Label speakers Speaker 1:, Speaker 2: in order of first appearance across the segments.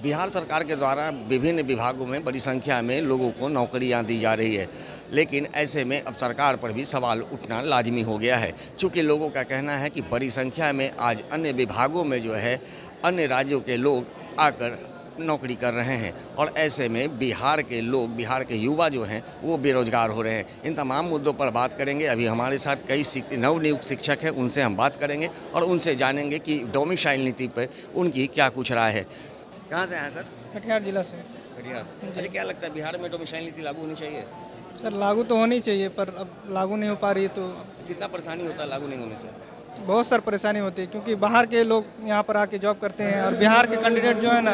Speaker 1: बिहार सरकार के द्वारा विभिन्न विभागों में बड़ी संख्या में लोगों को नौकरियां दी जा रही है, लेकिन ऐसे में अब सरकार पर भी सवाल उठना लाजमी हो गया है। चूँकि लोगों का कहना है कि बड़ी संख्या में आज अन्य विभागों में जो है अन्य राज्यों के लोग आकर नौकरी कर रहे हैं और ऐसे में बिहार के लोग, बिहार के युवा जो हैं वो बेरोजगार हो रहे हैं। इन तमाम मुद्दों पर बात करेंगे। अभी हमारे साथ कई नवनियुक्त शिक्षक हैं, उनसे हम बात करेंगे और उनसे जानेंगे कि डोमिसाइल नीति पर उनकी क्या कुछ राय है। कहाँ से आए सर?
Speaker 2: कटिहार जिला से।
Speaker 1: कटिहार। अच्छा, क्या लगता है बिहार में डोमिसाइल नीति लागू होनी चाहिए?
Speaker 2: सर लागू तो होनी चाहिए, पर अब लागू नहीं हो पा रही है, तो
Speaker 1: कितना परेशानी होता है लागू नहीं होने से?
Speaker 2: बहुत सारी परेशानी होती है, क्योंकि बाहर के लोग यहाँ पर आके जॉब करते हैं और बिहार के कैंडिडेट जो है ना,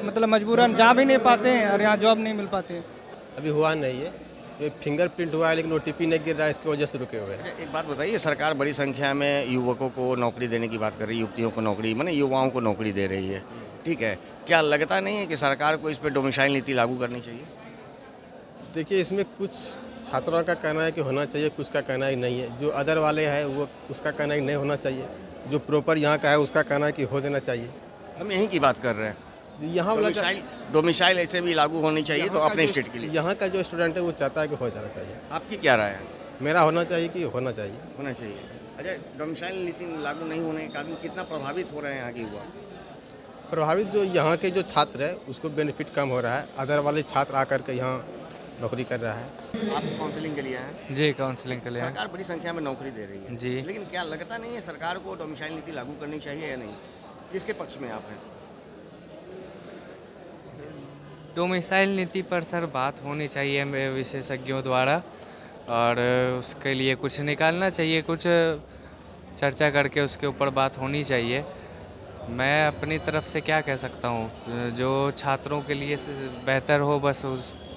Speaker 2: मतलब मजबूरन जा भी नहीं पाते हैं और यहाँ जॉब नहीं मिल पाते।
Speaker 3: अभी हुआ नहीं है, ये फिंगरप्रिंट हुआ है लेकिन ओटीपी नहीं गिर रहा है, इसकी वजह से रुके हुए हैं।
Speaker 1: अच्छा, एक बात बताइए, सरकार बड़ी संख्या में युवकों को नौकरी देने की बात कर रही है, युवतियों को नौकरी, माने युवाओं को नौकरी दे रही है, ठीक है। क्या लगता नहीं है कि सरकार को इस पर डोमिसाइल नीति लागू करनी चाहिए?
Speaker 3: देखिए, इसमें कुछ छात्रों का कहना है कि होना चाहिए, कुछ का कहना ही नहीं है। जो अदर वाले हैं वो उसका कहना है कि नहीं होना चाहिए, जो प्रॉपर यहाँ का है उसका कहना है कि हो जाना चाहिए।
Speaker 1: हम यहीं की बात कर रहे हैं।
Speaker 3: यहाँ वाला
Speaker 1: डोमिसाइल ऐसे भी लागू होनी चाहिए तो अपने स्टेट के लिए।
Speaker 3: यहाँ का जो स्टूडेंट है वो चाहता है कि हो जाना चाहिए।
Speaker 1: आपकी क्या राय है?
Speaker 3: मेरा होना चाहिए कि होना चाहिए।
Speaker 1: होना चाहिए। अच्छा, डोमिसाइल नीति लागू नहीं होने के कारण कितना प्रभावित हो रहे हैं यहाँ के युवा?
Speaker 3: प्रभावित जो यहाँ के जो छात्र है उसको बेनिफिट कम हो रहा है, अदर वाले छात्र आकर के यहाँ नौकरी कर रहा है।
Speaker 1: आप काउंसलिंग के लिए हैं?
Speaker 4: जी, काउंसलिंग के लिए हैं।
Speaker 1: सरकार बड़ी संख्या में नौकरी दे रही है
Speaker 4: जी।
Speaker 1: लेकिन क्या लगता नहीं है सरकार को डोमिसाइल नीति लागू करनी चाहिए या नहीं? किसके पक्ष में आप हैं?
Speaker 4: डोमिसाइल नीति पर सर बात होनी चाहिए विशेषज्ञों द्वारा, और उसके लिए कुछ निकालना चाहिए, कुछ चर्चा करके उसके ऊपर बात होनी चाहिए। मैं अपनी तरफ से क्या कह सकता हूँ, जो छात्रों के लिए बेहतर हो बस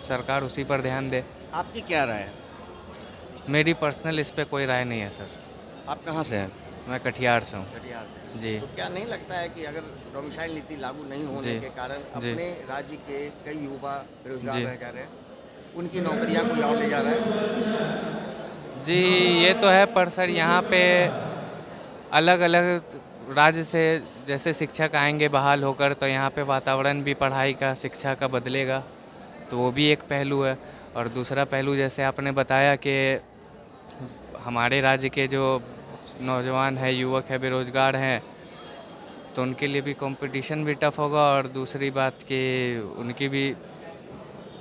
Speaker 4: सरकार उसी पर ध्यान दे।
Speaker 1: आपकी क्या राय है?
Speaker 4: मेरी पर्सनल इस पे कोई राय नहीं है सर।
Speaker 1: आप कहाँ से हैं?
Speaker 4: मैं कटिहार से हूँ।
Speaker 1: कटिहार से।
Speaker 4: जी।
Speaker 1: तो क्या नहीं लगता है कि अगर डोमिसाइल नीति लागू नहीं होने
Speaker 4: जी।
Speaker 1: के कारण
Speaker 4: जी।
Speaker 1: अपने राज्य के कई युवा बेरोजगार
Speaker 4: जी।
Speaker 1: रह जा रहे हैं, उनकी नौकरियां कोई और ले जा रहा है?
Speaker 4: जी, ये तो है, पर सर यहाँ पे अलग अलग राज्य से जैसे शिक्षक आएंगे बहाल होकर, तो यहाँ पे वातावरण भी पढ़ाई का, शिक्षा का बदलेगा, तो वो भी एक पहलू है। और दूसरा पहलू जैसे आपने बताया कि हमारे राज्य के जो नौजवान है, युवक है, बेरोजगार हैं, तो उनके लिए भी कंपटीशन भी टफ होगा, और दूसरी बात कि उनकी भी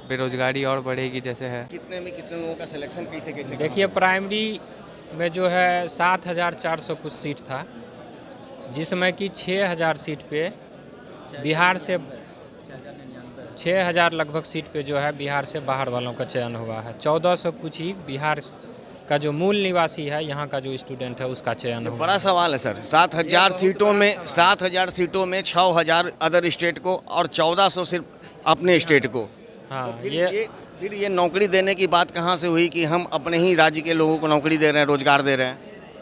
Speaker 4: बेरोजगारी और बढ़ेगी जैसे है।
Speaker 1: कितने में कितने लोगों का सिलेक्शन कैसे कैसे?
Speaker 5: देखिए, प्राइमरी में जो है 7,400 कुछ सीट था, जिसमें कि 6,000 सीट पे बिहार से 6,000 लगभग सीट पे जो है बिहार से बाहर वालों का चयन हुआ है। 1,400 कुछ ही बिहार का जो मूल निवासी है, यहाँ का जो स्टूडेंट है, उसका चयन हुआ।
Speaker 1: बड़ा सवाल है सर। 7,000 सीटों में 7,000 सीटों में 6,000 अदर स्टेट को और 1,400 सिर्फ अपने स्टेट को।
Speaker 5: हाँ,
Speaker 1: तो फिर ये नौकरी देने की बात कहाँ से हुई कि हम अपने ही राज्य के लोगों को नौकरी दे रहे हैं, रोजगार दे रहे हैं?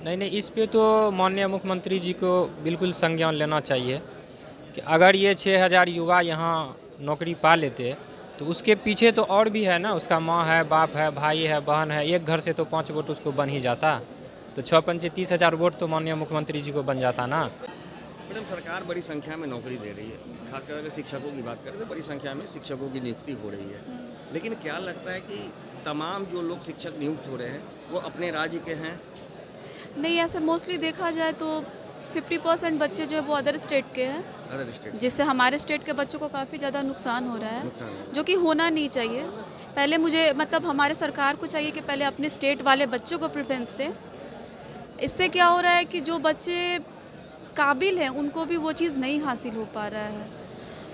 Speaker 5: नहीं, इस पे तो माननीय मुख्यमंत्री जी को बिल्कुल संज्ञान लेना चाहिए कि अगर ये 6,000 युवा यहाँ नौकरी पा लेते तो उसके पीछे तो और भी है ना, उसका माँ है, बाप है, भाई है, बहन है, एक घर से तो 5 वोट उसको बन ही जाता, तो 6-5 30,000 वोट तो माननीय मुख्यमंत्री जी को बन जाता ना।
Speaker 1: मैडम, सरकार बड़ी संख्या में नौकरी दे रही है, खासकर अगर शिक्षकों की बात करें तो बड़ी संख्या में शिक्षकों की नियुक्ति हो रही है, लेकिन क्या लगता है कि तमाम जो लोग शिक्षक नियुक्त हो रहे हैं वो अपने राज्य के हैं?
Speaker 6: नहीं, ऐसे मोस्टली देखा जाए तो 50% बच्चे जो है वो अदर स्टेट के हैं,
Speaker 1: अदर स्टेट,
Speaker 6: जिससे हमारे स्टेट के बच्चों को काफ़ी ज़्यादा नुकसान हो रहा है,
Speaker 1: नुकसान हो रहा है।
Speaker 6: जो कि होना नहीं चाहिए। पहले मुझे मतलब हमारे सरकार को चाहिए कि पहले अपने स्टेट वाले बच्चों को प्रेफरेंस दें। इससे क्या हो रहा है कि जो बच्चे काबिल हैं उनको भी वो चीज़ नहीं हासिल हो पा रहा है,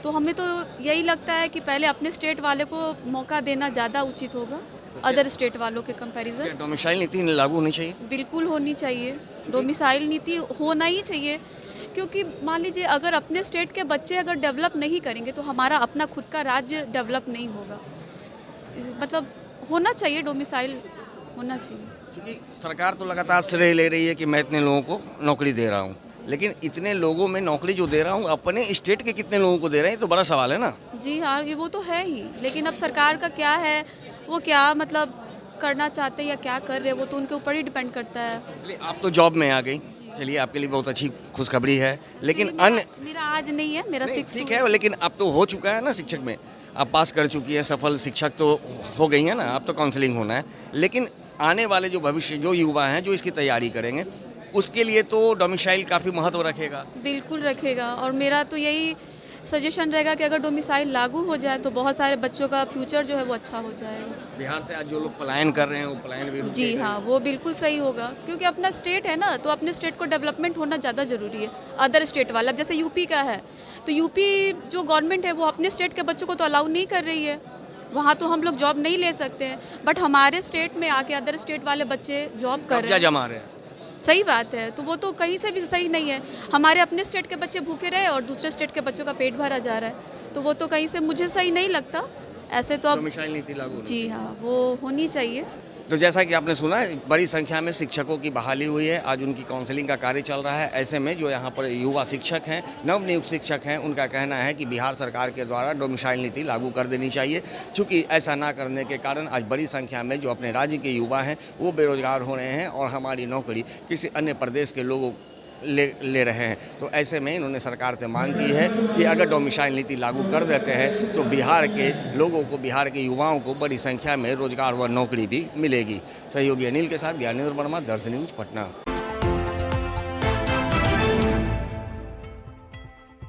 Speaker 6: तो हमें तो यही लगता है कि पहले अपने स्टेट वाले को मौका देना ज़्यादा उचित होगा अदर स्टेट वालों के कंपैरिजन।
Speaker 1: क्या डोमिसाइल नीति लागू होनी चाहिए?
Speaker 6: बिल्कुल होनी चाहिए, डोमिसाइल नीति होना ही चाहिए, क्योंकि मान लीजिए अगर अपने स्टेट के बच्चे अगर डेवलप नहीं करेंगे तो हमारा अपना खुद का राज्य डेवलप नहीं होगा। मतलब होना चाहिए, डोमिसाइल होना चाहिए।
Speaker 1: क्योंकि सरकार तो लगातार श्रेय ले रही है कि मैं इतने लोगों को नौकरी दे रहा हूँ, लेकिन इतने लोगों में नौकरी जो दे रहा हूँ अपने स्टेट के कितने लोगों को दे रहे हैं, तो बड़ा सवाल है ना।
Speaker 6: जी हाँ, ये वो तो है ही, लेकिन अब सरकार का क्या है, वो क्या मतलब करना चाहते हैं या क्या कर रहे हैं, वो तो उनके ऊपर ही डिपेंड करता है।
Speaker 1: आप तो जॉब में आ गई, चलिए, आपके लिए बहुत अच्छी खुशखबरी है, लेकिन अन्य
Speaker 6: मेरा आज नहीं है, मेरा
Speaker 1: नहीं,
Speaker 6: 6
Speaker 1: ठीक है, लेकिन अब तो हो चुका है ना शिक्षक में, आप पास कर चुकी हैं, सफल शिक्षक तो हो गई हैं ना, अब तो काउंसलिंग होना है। लेकिन आने वाले जो भविष्य जो युवा हैं जो इसकी तैयारी करेंगे, उसके लिए तो डोमिसाइल काफ़ी महत्व रखेगा।
Speaker 6: बिल्कुल रखेगा। और मेरा तो यही सजेशन रहेगा कि अगर डोमिसाइल लागू हो जाए तो बहुत सारे बच्चों का फ्यूचर जो है वो अच्छा हो जाएगा।
Speaker 1: बिहार से आज जो लोग पलायन कर रहे हैं वो पलायन भी
Speaker 6: जी
Speaker 1: रुकेगा।
Speaker 6: हाँ, वो बिल्कुल सही होगा, क्योंकि अपना स्टेट है ना, तो अपने स्टेट को डेवलपमेंट होना ज़्यादा ज़रूरी है। अदर स्टेट वाला, अब जैसे यूपी का है, तो यूपी जो गवर्नमेंट है वो अपने स्टेट के बच्चों को तो अलाउ नहीं कर रही है, वहाँ तो हम लोग जॉब नहीं ले सकते हैं। बट हमारे स्टेट में आके अदर स्टेट वाले बच्चे जॉब कर रहे
Speaker 1: कब्जा
Speaker 6: हैं।
Speaker 1: जमा रहे हैं।
Speaker 6: सही बात है, तो वो तो कहीं से भी सही नहीं है। हमारे अपने स्टेट के बच्चे भूखे रहे और दूसरे स्टेट के बच्चों का पेट भरा जा रहा है, तो वो तो कहीं से मुझे सही नहीं लगता। ऐसे तो अब
Speaker 1: डोमिसाइल नीति लागू होनी
Speaker 6: जी हाँ, वो होनी चाहिए।
Speaker 1: तो जैसा कि आपने सुना, बड़ी संख्या में शिक्षकों की बहाली हुई है, आज उनकी काउंसलिंग का कार्य चल रहा है। ऐसे में जो यहाँ पर युवा शिक्षक हैं, नवनियुक्त शिक्षक हैं, उनका कहना है कि बिहार सरकार के द्वारा डोमिसाइल नीति लागू कर देनी चाहिए, क्योंकि ऐसा ना करने के कारण आज बड़ी संख्या में जो अपने राज्य के युवा हैं वो बेरोजगार हो रहे हैं और हमारी नौकरी किसी अन्य प्रदेश के लोगों ले रहे हैं। तो ऐसे में इन्होंने सरकार से मांग की है कि अगर डोमिसाइल नीति लागू कर देते हैं तो बिहार के लोगों को, बिहार के युवाओं को बड़ी संख्या में रोजगार व नौकरी भी मिलेगी। सहयोगी अनिल के साथ ज्ञानेंद्र वर्मा, दर्शन न्यूज, पटना।